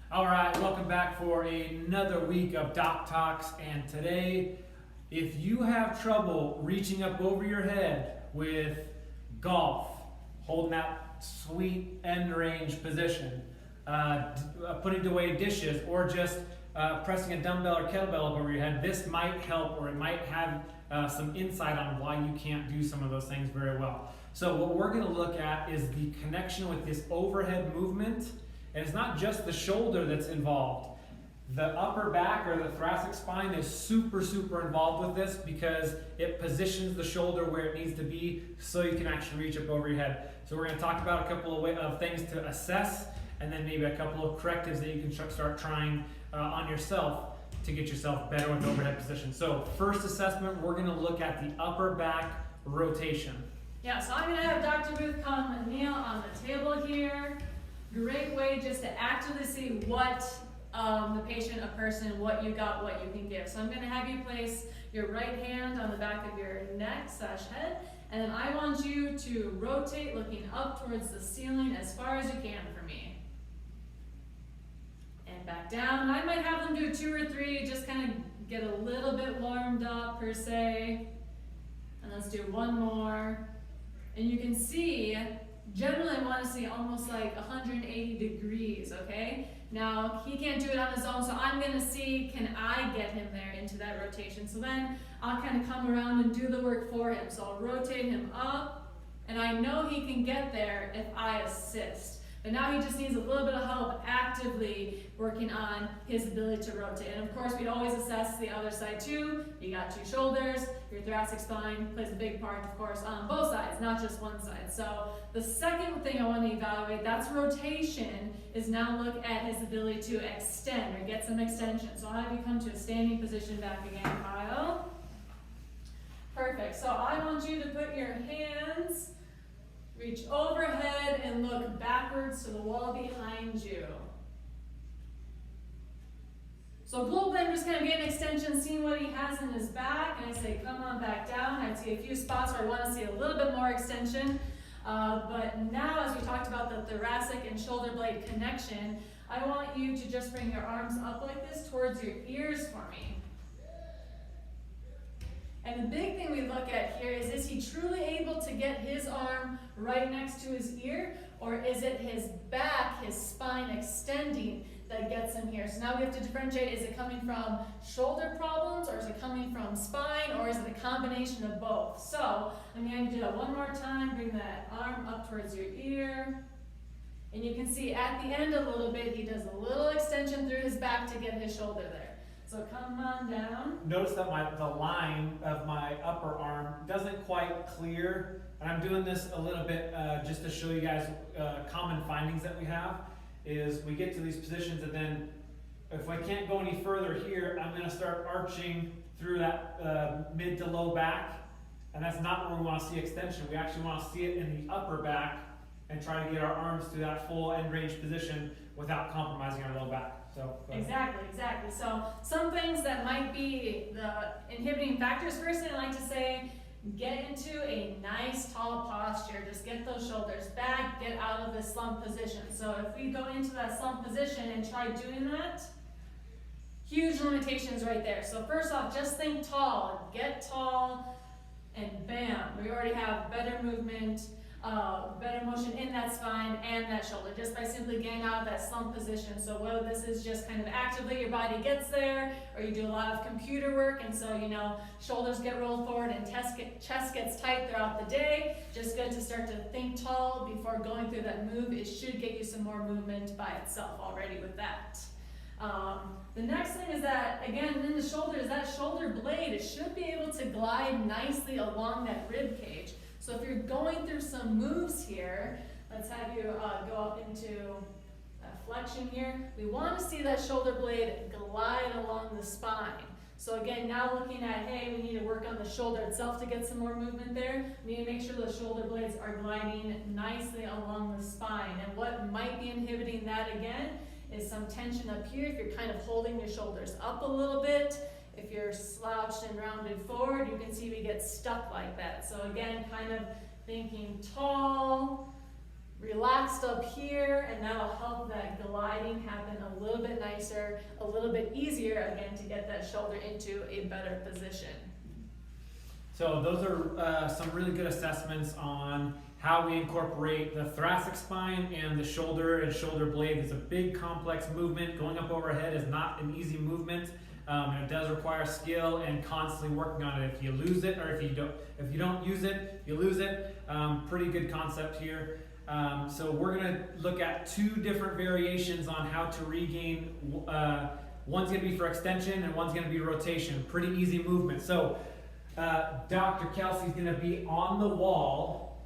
All right, welcome back for another week of Doc Talks. And today, if you have trouble reaching up over your head with golf, holding that sweet end range position, putting away dishes, or just pressing a dumbbell or kettlebell up over your head, this might help, or it might have some insight on why you can't do some of those things very well. So what we're going to look at is the connection with this overhead movement. And it's not just the shoulder that's involved. The upper back or the thoracic spine is super involved with this because it positions the shoulder where it needs to be so you can actually reach up over your head. So we're going to talk about a couple of things to assess, and then maybe a couple of correctives that you can start trying on yourself to get yourself better with overhead position. So first assessment, we're going to look at the upper back rotation. Yeah, so I'm going to have Dr. Booth come and kneel on the table here. Great way just to actively see what the patient, a person, what you got, what you can give. So I'm going to have you place your right hand on the back of your neck/head, and then I want you to rotate looking up towards the ceiling as far as you can for me. And back down. And I might have them do 2 or 3, just kind of get a little bit warmed up per se. And let's do one more. And you can see, generally I want to see almost like 180 degrees, okay? Now, he can't do it on his own, so I'm going to see, can I get him there into that rotation? So then I'll kind of come around and do the work for him. So I'll rotate him up, and I know he can get there if I assist. But now he just needs a little bit of help actively working on his ability to rotate. And of course, we'd always assess the other side too. You got 2 shoulders, your thoracic spine plays a big part, of course, on both sides, not just one side. So the second thing I want to evaluate, that's rotation, is now look at his ability to extend or get some extension. So I'll have you come to a standing position back again, Kyle. Perfect. So I want you to put your hands, reach overhead and look backwards to the wall behind you. So globally, I'm just kind of getting extension, seeing what he has in his back, and I say, come on back down. I see a few spots where I want to see a little bit more extension. But now, as we talked about the thoracic and shoulder blade connection, I want you to just bring your arms up like this towards your ears for me. And the big thing we look at here is he truly able to get his arm right next to his ear, or is it his back, his spine extending that gets him here? So now we have to differentiate, is it coming from shoulder problems, or is it coming from spine, or is it a combination of both? So I'm going to do that one more time, bring that arm up towards your ear. And you can see at the end a little bit, he does a little extension through his back to get his shoulder there. So come on down. Notice that the line of my upper arm doesn't quite clear, and I'm doing this a little bit just to show you guys common findings that we have, is we get to these positions, and then if I can't go any further here, I'm going to start arching through that mid to low back, and that's not where we want to see extension. We actually want to see it in the upper back and try to get our arms to that full end range position without compromising our low back. So, Exactly. So some things that might be the inhibiting factors. First thing I like to say, get into a nice tall posture. Just get those shoulders back, get out of this slump position. So if we go into that slump position and try doing that, huge limitations right there. So first off, just think tall, get tall, and bam, we already have better movement, better motion in that spine and that shoulder, just by simply getting out of that slump position. So whether this is just kind of actively your body gets there, or you do a lot of computer work, and so shoulders get rolled forward and chest gets tight throughout the day, just good to start to think tall before going through that move. It should get you some more movement by itself already with that. The next thing is that, again, in the shoulders, that shoulder blade, it should be able to glide nicely along that rib cage. So if you're going through some moves here, let's have you go up into flexion here. We want to see that shoulder blade glide along the spine. So again, now looking at, hey, we need to work on the shoulder itself to get some more movement there. We need to make sure the shoulder blades are gliding nicely along the spine. And what might be inhibiting that again is some tension up here. If you're kind of holding your shoulders up a little bit, if you're slouched and rounded forward, you can see we get stuck like that. So again, kind of thinking tall, relaxed up here, and that'll help that gliding spine happen a little bit nicer, a little bit easier, again, to get that shoulder into a better position. So those are some really good assessments on how we incorporate the thoracic spine and the shoulder and shoulder blade. It's a big complex movement. Going up overhead is not an easy movement. And it does require skill and constantly working on it. If you lose it, or if you don't use it, you lose it. Pretty good concept here. So we're gonna look at two different variations on how to regain. One's gonna be for extension and one's gonna be rotation. Pretty easy movement. So Dr. Kelsey's gonna be on the wall.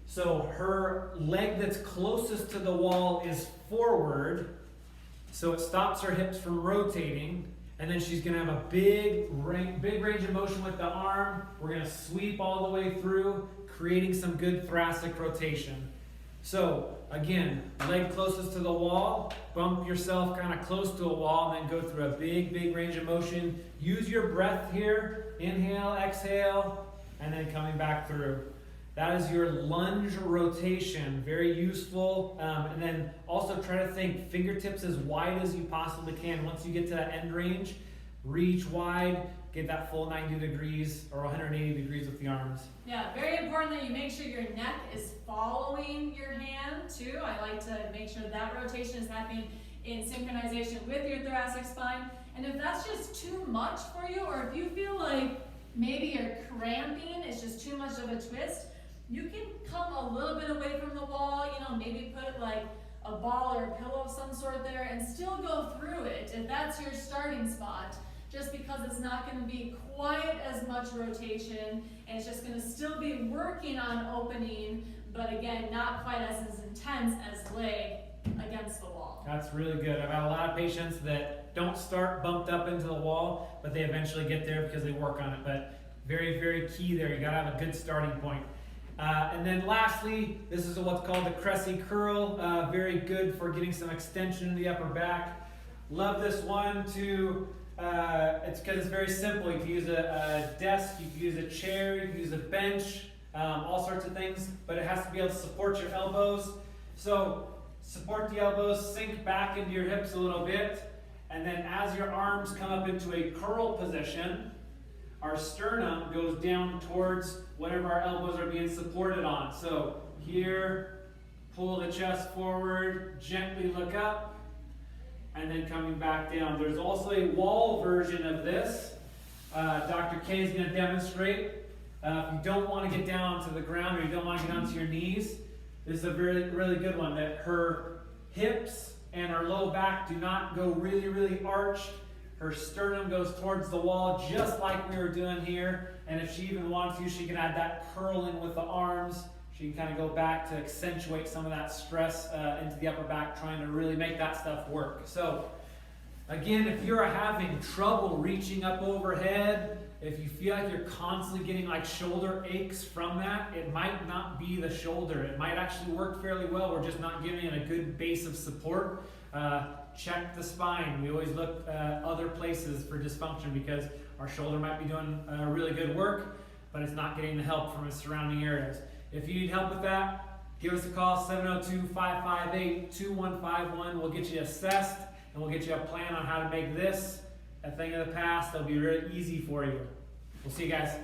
So her leg that's closest to the wall is forward. So it stops her hips from rotating. And then she's going to have a big range of motion with the arm. We're going to sweep all the way through, creating some good thoracic rotation. So again, leg closest to the wall, bump yourself kind of close to a wall, and then go through a big range of motion. Use your breath here. Inhale, exhale, and then coming back through. That is your lunge rotation, very useful. And then also try to think fingertips as wide as you possibly can. Once you get to that end range, reach wide, get that full 90 degrees or 180 degrees with the arms. Yeah, very important that you make sure your neck is following your hand too. I like to make sure that rotation is happening in synchronization with your thoracic spine. And if that's just too much for you, or if you feel like maybe you're cramping, it's just too much of a twist, you can come a little bit away from the wall, maybe put like a ball or a pillow of some sort there and still go through it if that's your starting spot, just because it's not going to be quite as much rotation and it's just going to still be working on opening, but again, not quite as intense as leg against the wall. That's really good. I've had a lot of patients that don't start bumped up into the wall, but they eventually get there because they work on it. But very key there. You got to have a good starting point. And then lastly, this is what's called the Cressy curl. Very good for getting some extension in the upper back. Love this one too. It's because it's very simple. You can use a desk, you can use a chair, you can use a bench, all sorts of things, but it has to be able to support your elbows. So support the elbows, sink back into your hips a little bit, and then as your arms come up into a curl position, our sternum goes down towards whatever our elbows are being supported on. So here, pull the chest forward, gently look up, and then coming back down. There's also a wall version of this. Dr. K is going to demonstrate. If you don't want to get down to the ground or you don't want to get onto your knees, this is a really good one, that her hips and her low back do not go really arched. Her sternum goes towards the wall just like we were doing here. And if she even wants to, she can add that curling with the arms. She can kind of go back to accentuate some of that stress into the upper back, trying to really make that stuff work. So again, if you're having trouble reaching up overhead, if you feel like you're constantly getting like shoulder aches from that, it might not be the shoulder. It might actually work fairly well. We're just not giving it a good base of support. Check the spine. We always look other places for dysfunction because our shoulder might be doing really good work, but it's not getting the help from its surrounding areas. If you need help with that, give us a call, 702-558-2151. We'll get you assessed and we'll get you a plan on how to make this a thing of the past. That'll be really easy for you. We'll see you guys.